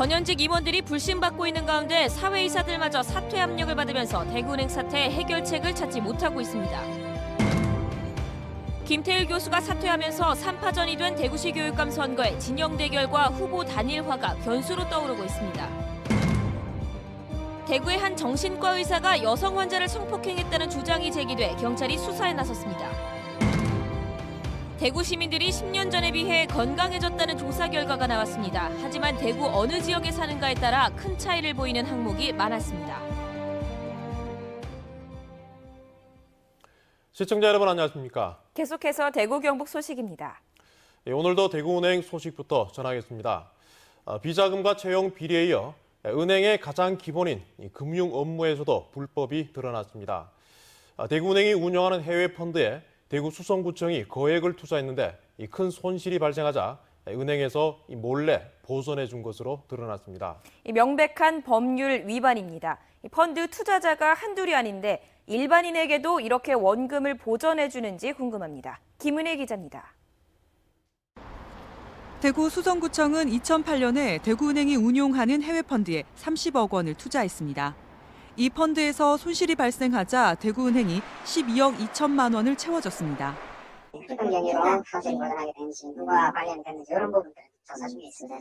전현직 임원들이 불신받고 있는 가운데 사회이사들마저 사퇴 압력을 받으면서 대구은행 사태 해결책을 찾지 못하고 있습니다. 김태일 교수가 사퇴하면서 3파전이 된 대구시 교육감 선거의 진영 대결과 후보 단일화가 변수로 떠오르고 있습니다. 대구의 한 정신과 의사가 여성 환자를 성폭행했다는 주장이 제기돼 경찰이 수사에 나섰습니다. 대구 시민들이 10년 전에 비해 건강해졌다는 조사 결과가 나왔습니다. 하지만 대구 어느 지역에 사는가에 따라 큰 차이를 보이는 항목이 많았습니다. 시청자 여러분 안녕하십니까? 계속해서 대구 경북 소식입니다. 오늘도 대구은행 소식부터 전하겠습니다. 비자금과 채용 비리에 이어 은행의 가장 기본인 금융 업무에서도 불법이 드러났습니다. 대구은행이 운영하는 해외 펀드에 대구 수성구청이 거액을 투자했는데 큰 손실이 발생하자 은행에서 몰래 보전해 준 것으로 드러났습니다. 명백한 법률 위반입니다. 펀드 투자자가 한둘이 아닌데 일반인에게도 이렇게 원금을 보전해 주는지 궁금합니다. 김은혜 기자입니다. 대구 수성구청은 2008년에 대구은행이 운용하는 해외 펀드에 30억 원을 투자했습니다. 이 펀드에서 손실이 발생하자 대구은행이 12억 2천만 원을 채워줬습니다. 어떤 경위로 사실 보전하게 되는지, 누가 관련됐는지 이런 부분들 조사 중에 있습니다.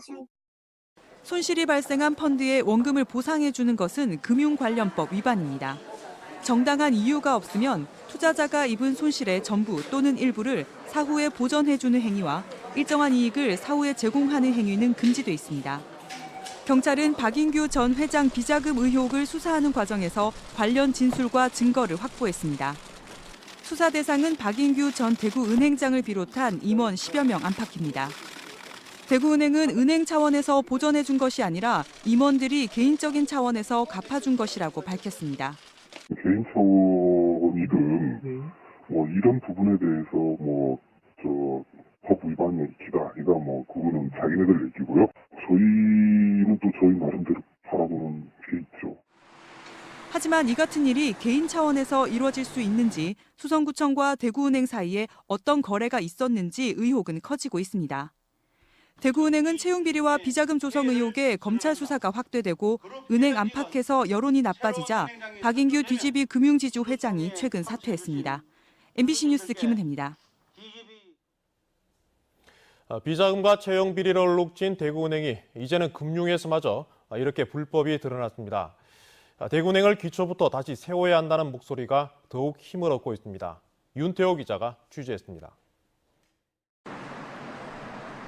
손실이 발생한 펀드에 원금을 보상해 주는 것은 금융관련법 위반입니다. 정당한 이유가 없으면 투자자가 입은 손실의 전부 또는 일부를 사후에 보전해 주는 행위와 일정한 이익을 사후에 제공하는 행위는 금지돼 있습니다. 경찰은 박인규 전 회장 비자금 의혹을 수사하는 과정에서 관련 진술과 증거를 확보했습니다. 수사 대상은 박인규 전 대구은행장을 비롯한 임원 10여 명 안팎입니다. 대구은행은 은행 차원에서 보전해 준 것이 아니라 임원들이 개인적인 차원에서 갚아준 것이라고 밝혔습니다. 개인 차원이든 이런 부분에 대해서 법 위반이 있다. 그거는 자기네들 얘기고요. 저희는 또 저희 나름대로 바라보는 게 있죠. 하지만 이 같은 일이 개인 차원에서 이루어질 수 있는지 수성구청과 대구은행 사이에 어떤 거래가 있었는지 의혹은 커지고 있습니다. 대구은행은 채용 비리와 비자금 조성 의혹에 검찰 수사가 확대되고 은행 안팎에서 여론이 나빠지자 박인규 DGB 금융지주 회장이 최근 사퇴했습니다. MBC 뉴스 김은혜입니다. 비자금과 채용 비리를 얼룩진 대구은행이 이제는 금융에서마저 이렇게 불법이 드러났습니다. 대구은행을 기초부터 다시 세워야 한다는 목소리가 더욱 힘을 얻고 있습니다. 윤태호 기자가 취재했습니다.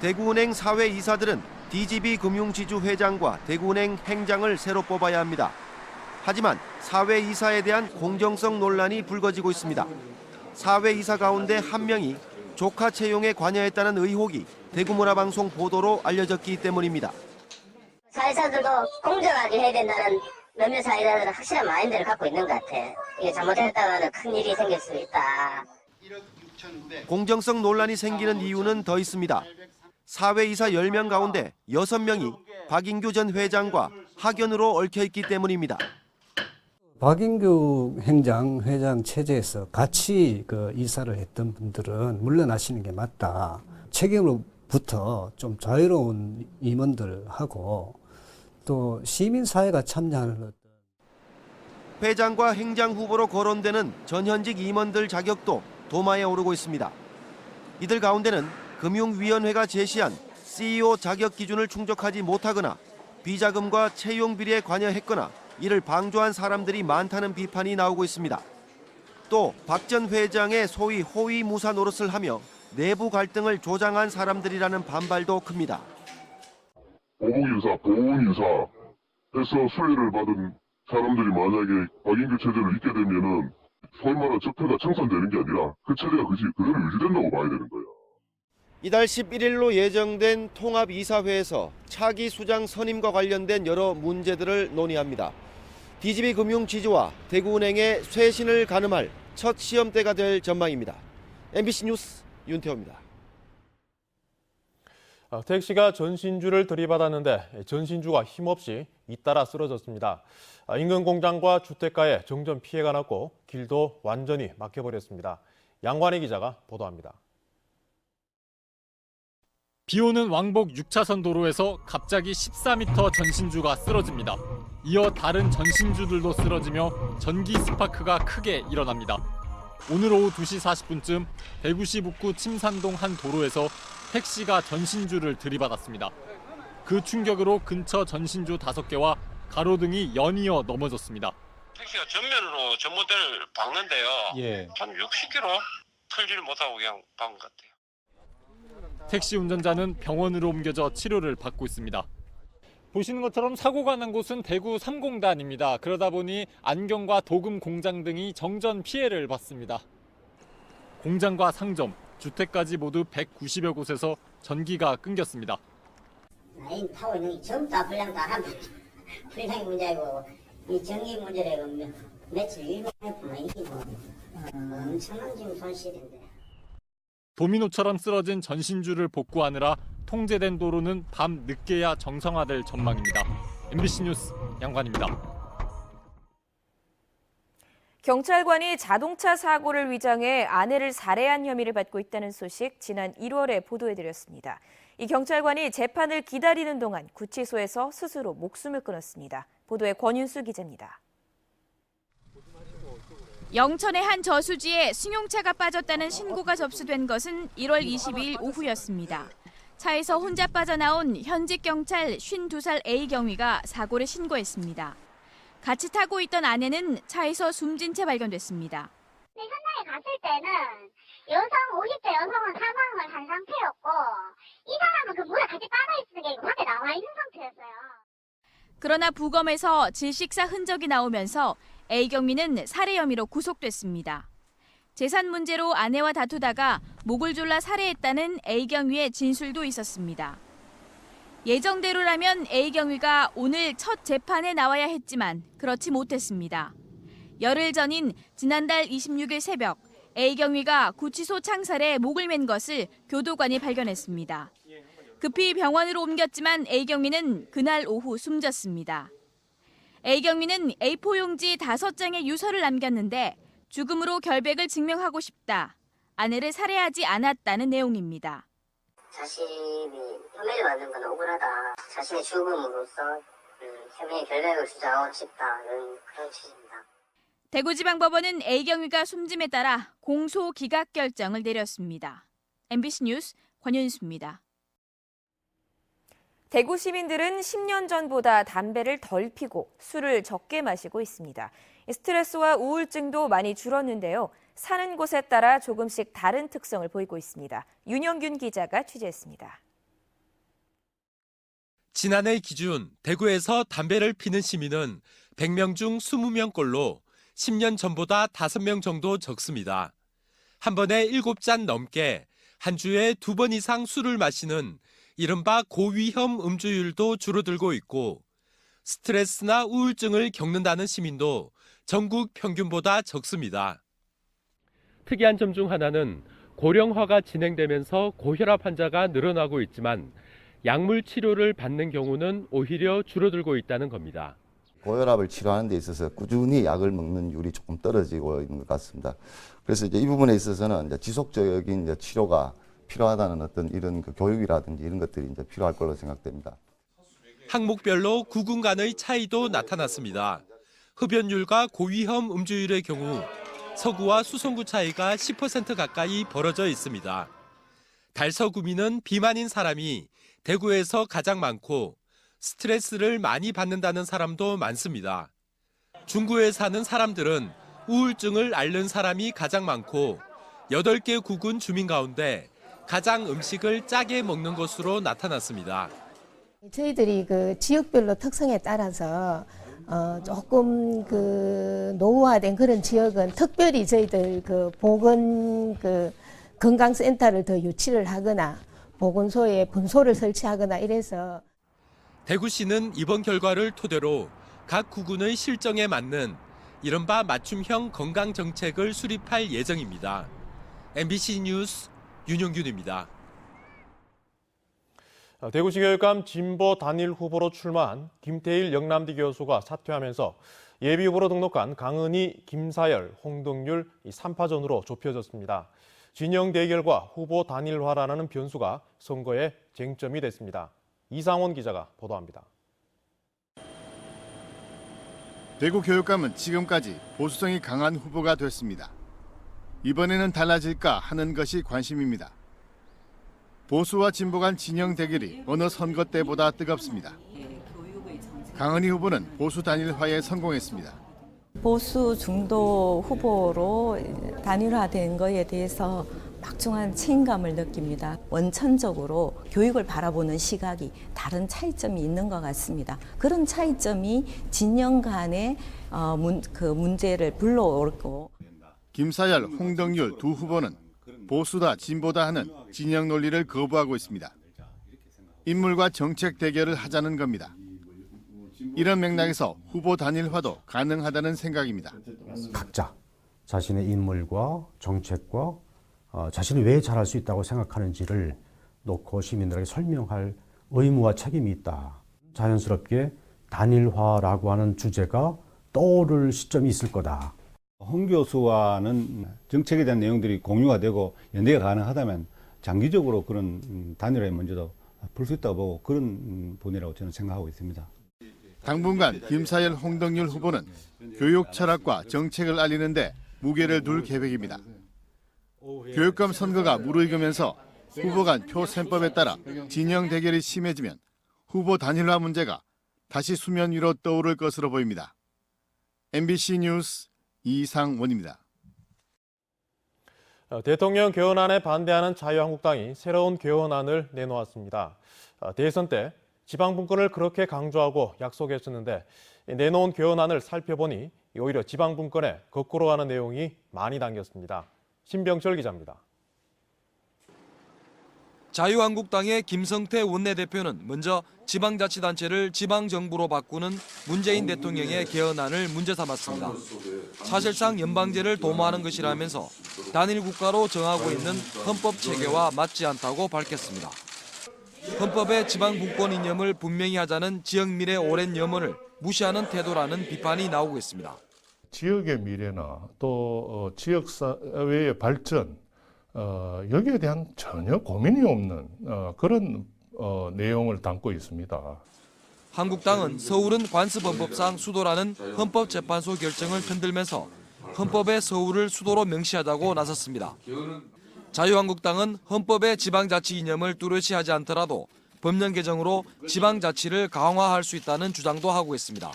대구은행 사회이사들은 DGB 금융지주 회장과 대구은행 행장을 새로 뽑아야 합니다. 하지만 사회이사에 대한 공정성 논란이 불거지고 있습니다. 사회이사 가운데 한 명이 조카 채용에 관여했다는 의혹이 대구문화방송 보도로 알려졌기 때문입니다. 사회자들도 공정하게 해야 된다는 몇몇 사회자들은 확실한 마인드를 갖고 있는 것 같아. 이게 잘못했다가는 큰 일이 생길 수 있다. 공정성 논란이 생기는 이유는 더 있습니다. 사회이사 10명 가운데 6명이 박인규 전 회장과 학연으로 얽혀있기 때문입니다. 박인규 회장 체제에서 같이 이사를 했던 분들은 물러나시는 게 맞다. 책임으로부터 좀 자유로운 임원들하고 또 시민사회가 참여하는 회장과 행장 후보로 거론되는 전현직 임원들 자격도 도마에 오르고 있습니다. 이들 가운데는 금융위원회가 제시한 CEO 자격 기준을 충족하지 못하거나 비자금과 채용 비리에 관여했거나 이를 방조한 사람들이 많다는 비판이 나오고 있습니다. 또 박 전 회장의 소위 호위 무사 노릇을 하며 내부 갈등을 조장한 사람들이라는 반발도 큽니다. 보복인사, 보훈인사에서 수혜를 받은 사람들이 만약에 박인규 체제를 잇게 되면은 소위 말하는 적폐가 청산되는 게 아니라 그 체제가 그대로 유지된다고 봐야 되는 거예요. 이달 11일로 예정된 통합이사회에서 차기 수장 선임과 관련된 여러 문제들을 논의합니다. DGB 금융지주와 대구은행의 쇄신을 가늠할 첫 시험대가 될 전망입니다. MBC 뉴스 윤태호입니다. 택시가 전신주를 들이받았는데 전신주가 힘없이 잇따라 쓰러졌습니다. 인근 공장과 주택가에 정전 피해가 났고 길도 완전히 막혀버렸습니다. 양관희 기자가 보도합니다. 비오는 왕복 6차선 도로에서 갑자기 14m 전신주가 쓰러집니다. 이어 다른 전신주들도 쓰러지며 전기 스파크가 크게 일어납니다. 오늘 오후 2시 40분쯤 대구시 북구 침산동 한 도로에서 택시가 전신주를 들이받았습니다. 그 충격으로 근처 전신주 5개와 가로등이 연이어 넘어졌습니다. 택시가 전면으로 전봇대를 박는데요. 한 60km 털지를 못하고 그냥 박은 것 같아요. 택시 운전자는 병원으로 옮겨져 치료를 받고 있습니다. 보시는 것처럼 사고가 난 곳은 대구 3공단입니다. 그러다 보니 안경과 도금 공장 등이 정전 피해를 봤습니다. 공장과 상점, 주택까지 모두 190여 곳에서 전기가 끊겼습니다. 라인 타고 있는 게 전부 다 불량 다 하면 불량이 문제고 이 전기 문제라고 며칠 일본했구만 이게 뭐 엄청난 지금 손실인데. 도미노처럼 쓰러진 전신주를 복구하느라 통제된 도로는 밤 늦게야 정상화될 전망입니다. MBC 뉴스 양관입니다. 경찰관이 자동차 사고를 위장해 아내를 살해한 혐의를 받고 있다는 소식 지난 1월에 보도해드렸습니다. 이 경찰관이 재판을 기다리는 동안 구치소에서 스스로 목숨을 끊었습니다. 보도에 권윤수 기자입니다. 영천의 한 저수지에 승용차가 빠졌다는 신고가 접수된 것은 1월 22일 오후였습니다. 차에서 혼자 빠져나온 현직 경찰 52살 A 경위가 사고를 신고했습니다. 같이 타고 있던 아내는 차에서 숨진 채 발견됐습니다. 현장에 갔을 때는 50대 여성은 사망을 한 상태였고 이 사람은 그 물에 같이 빠져있는 게 밖에 나와 있는 상태였어요. 그러나 부검에서 질식사 흔적이 나오면서 A 경위는 살해 혐의로 구속됐습니다. 재산 문제로 아내와 다투다가 목을 졸라 살해했다는 A 경위의 진술도 있었습니다. 예정대로라면 A 경위가 오늘 첫 재판에 나와야 했지만 그렇지 못했습니다. 열흘 전인 지난달 26일 새벽 A 경위가 구치소 창살에 목을 맨 것을 교도관이 발견했습니다. 급히 병원으로 옮겼지만 A 경위는 그날 오후 숨졌습니다. A 경위는 A4 용지 5장의 유서를 남겼는데 죽음으로 결백을 증명하고 싶다. 아내를 살해하지 않았다는 내용입니다. 자신이 혐의를 받는 건 억울하다. 자신의 죽음으로써 혐의의 결백을 주장하고 싶다. 이런 그런 취지입니다. 대구지방법원은 A 경위가 숨짐에 따라 공소 기각 결정을 내렸습니다. MBC 뉴스 권윤수입니다. 대구 시민들은 10년 전보다 담배를 덜 피고 술을 적게 마시고 있습니다. 스트레스와 우울증도 많이 줄었는데요. 사는 곳에 따라 조금씩 다른 특성을 보이고 있습니다. 윤영균 기자가 취재했습니다. 지난해 기준 대구에서 담배를 피는 시민은 100명 중 20명꼴로 10년 전보다 5명 정도 적습니다. 한 번에 7잔 넘게 한 주에 2번 이상 술을 마시는 이른바 고위험 음주율도 줄어들고 있고 스트레스나 우울증을 겪는다는 시민도 전국 평균보다 적습니다. 특이한 점 중 하나는 고령화가 진행되면서 고혈압 환자가 늘어나고 있지만 약물 치료를 받는 경우는 오히려 줄어들고 있다는 겁니다. 고혈압을 치료하는 데 있어서 꾸준히 약을 먹는 율이 조금 떨어지고 있는 것 같습니다. 그래서 이제 이 부분에 있어서는 이제 지속적인 이제 치료가 필요하다는 어떤 이런 그 교육이라든지 이런 것들이 이제 필요할 걸로 생각됩니다. 항목별로 구군 간의 차이도 나타났습니다. 흡연율과 고위험 음주율의 경우 서구와 수성구 차이가 10% 가까이 벌어져 있습니다. 달서구민은 비만인 사람이 대구에서 가장 많고 스트레스를 많이 받는다는 사람도 많습니다. 중구에 사는 사람들은 우울증을 앓는 사람이 가장 많고 8개 구군 주민 가운데 가장 음식을 짜게 먹는 것으로 나타났습니다. 저희들이 그 지역별로 특성에 따라서 조금 그 노후화된 그런 지역은 특별히 저희들 그 보건 그 건강센터를 더 유치를 하거나 보건소에 분소를 설치하거나 이래서 대구시는 이번 결과를 토대로 각 구군의 실정에 맞는 이른바 맞춤형 건강 정책을 수립할 예정입니다. MBC 뉴스 윤영균입니다. 대구시 교육감 진보 단일 후보로 출마한 김태일 영남대 교수가 사퇴하면서 예비 후보로 등록한 강은희, 김사열, 홍동률 3파전으로 좁혀졌습니다. 진영 대결과 후보 단일화라는 변수가 선거의 쟁점이 됐습니다. 이상원 기자가 보도합니다. 대구 교육감은 지금까지 보수성이 강한 후보가 됐습니다. 이번에는 달라질까 하는 것이 관심입니다. 보수와 진보 간 진영 대결이 어느 선거 때보다 뜨겁습니다. 강은희 후보는 보수 단일화에 성공했습니다. 보수 중도 후보로 단일화된 것에 대해서 막중한 책임감을 느낍니다. 원천적으로 교육을 바라보는 시각이 다른 차이점이 있는 것 같습니다. 그런 차이점이 진영 간의 문제를 불러오고 김사열, 홍덕률 두 후보는 보수다 진보다 하는 진영 논리를 거부하고 있습니다. 인물과 정책 대결을 하자는 겁니다. 이런 맥락에서 후보 단일화도 가능하다는 생각입니다. 각자 자신의 인물과 정책과 자신이 왜 잘할 수 있다고 생각하는지를 놓고 시민들에게 설명할 의무와 책임이 있다. 자연스럽게 단일화라고 하는 주제가 떠오를 시점이 있을 거다. 홍 교수와는 정책에 대한 내용들이 공유가 되고 연대가 가능하다면 장기적으로 그런 단일화의 문제도 풀 수 있다고 보고 그런 분이라고 저는 생각하고 있습니다. 당분간 김사열, 홍덕률 후보는 교육 철학과 정책을 알리는데 무게를 둘 계획입니다. 교육감 선거가 무르익으면서 후보 간 표셈법에 따라 진영 대결이 심해지면 후보 단일화 문제가 다시 수면 위로 떠오를 것으로 보입니다. MBC 뉴스 이상원입니다. 대통령 개헌안에 반대하는 자유한국당이 새로운 개헌안을 내놓았습니다. 대선 때 지방분권을 그렇게 강조하고 약속했었는데 내놓은 개헌안을 살펴보니 오히려 지방분권에 거꾸로 가는 내용이 많이 담겼습니다. 신병철 기자입니다. 자유한국당의 김성태 원내대표는 먼저 지방자치단체를 지방정부로 바꾸는 문재인 대통령의 개헌안을 문제 삼았습니다. 사실상 연방제를 도모하는 것이라면서 단일 국가로 정하고 있는 헌법 체계와 맞지 않다고 밝혔습니다. 헌법의 지방분권 이념을 분명히 하자는 지역민의 오랜 염원을 무시하는 태도라는 비판이 나오고 있습니다. 지역의 미래나 또 지역사회의 발전, 여기에 대한 전혀 고민이 없는 그런 내용을 담고 있습니다. 한국당은 서울은 관습헌법상 수도라는 헌법재판소 결정을 흔들면서 헌법의 서울을 수도로 명시하자고 나섰습니다. 자유한국당은 헌법의 지방자치 이념을 뚜렷이 하지 않더라도 법령 개정으로 지방자치를 강화할 수 있다는 주장도 하고 있습니다.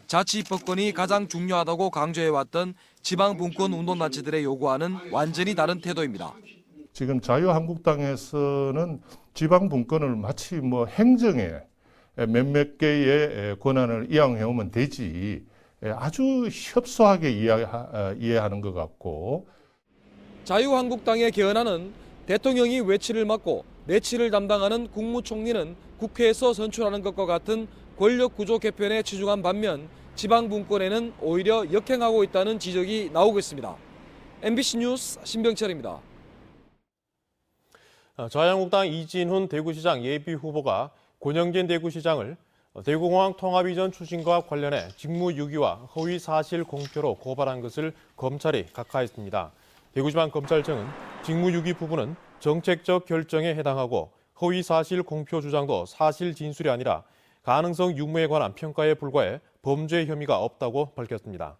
자치 입법권이 가장 중요하다고 강조해왔던 지방분권 운동단체들의 요구와는 완전히 다른 태도입니다. 지금 자유한국당에서는 지방분권을 마치 행정의 몇몇 개의 권한을 이양해오면 되지 아주 협소하게 이해하는 것 같고, 자유한국당의 개헌안은 대통령이 외치를 맡고 내치를 담당하는 국무총리는 국회에서 선출하는 것과 같은 권력구조 개편에 치중한 반면 지방분권에는 오히려 역행하고 있다는 지적이 나오고 있습니다. MBC 뉴스 신병철입니다. 자유한국당 이진훈 대구시장 예비후보가 권영진 대구시장을 대구공항 통합 이전 추진과 관련해 직무유기와 허위사실 공표로 고발한 것을 검찰이 각하했습니다. 대구지방검찰청은 직무유기 부분은 정책적 결정에 해당하고 허위사실 공표 주장도 사실 진술이 아니라 가능성 유무에 관한 평가에 불과해 범죄 혐의가 없다고 밝혔습니다.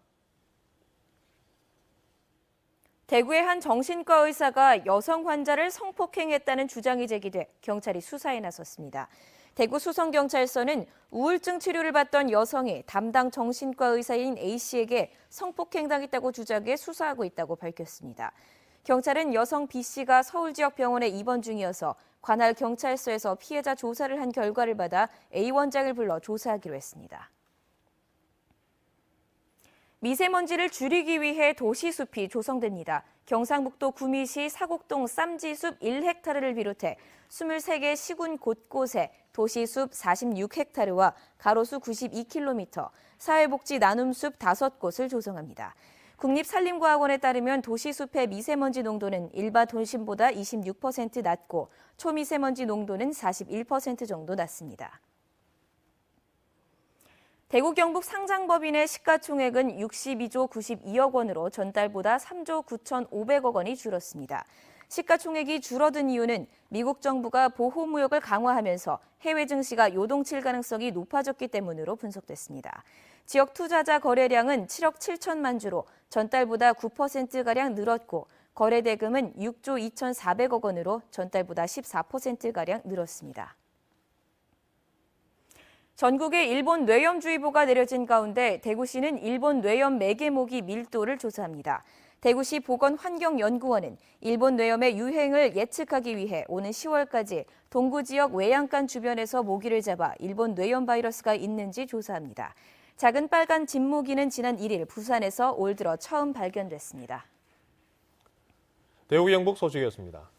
대구의 한 정신과 의사가 여성 환자를 성폭행했다는 주장이 제기돼 경찰이 수사에 나섰습니다. 대구 수성경찰서는 우울증 치료를 받던 여성이 담당 정신과 의사인 A씨에게 성폭행당했다고 주장해 수사하고 있다고 밝혔습니다. 경찰은 여성 B씨가 서울 지역 병원에 입원 중이어서 관할 경찰서에서 피해자 조사를 한 결과를 받아 A 원장을 불러 조사하기로 했습니다. 미세먼지를 줄이기 위해 도시숲이 조성됩니다. 경상북도 구미시 사곡동 쌈지숲 1헥타르를 비롯해 23개 시군 곳곳에 도시숲 46헥타르와 가로수 92km, 사회복지 나눔숲 5곳을 조성합니다. 국립산림과학원에 따르면 도시숲의 미세먼지 농도는 일반 도심보다 26% 낮고 초미세먼지 농도는 41% 정도 낮습니다. 대구 경북 상장법인의 시가총액은 62조 92억 원으로 전달보다 3조 9,500억 원이 줄었습니다. 시가총액이 줄어든 이유는 미국 정부가 보호무역을 강화하면서 해외 증시가 요동칠 가능성이 높아졌기 때문으로 분석됐습니다. 지역 투자자 거래량은 7억 7천만 주로 전달보다 9%가량 늘었고 거래 대금은 6조 2,400억 원으로 전달보다 14%가량 늘었습니다. 전국에 일본 뇌염주의보가 내려진 가운데 대구시는 일본 뇌염 매개 모기 밀도를 조사합니다. 대구시 보건환경연구원은 일본 뇌염의 유행을 예측하기 위해 오는 10월까지 동구 지역 외양간 주변에서 모기를 잡아 일본 뇌염 바이러스가 있는지 조사합니다. 작은 빨간 진모기는 지난 1일 부산에서 올 들어 처음 발견됐습니다. 대구 경북 소식이었습니다.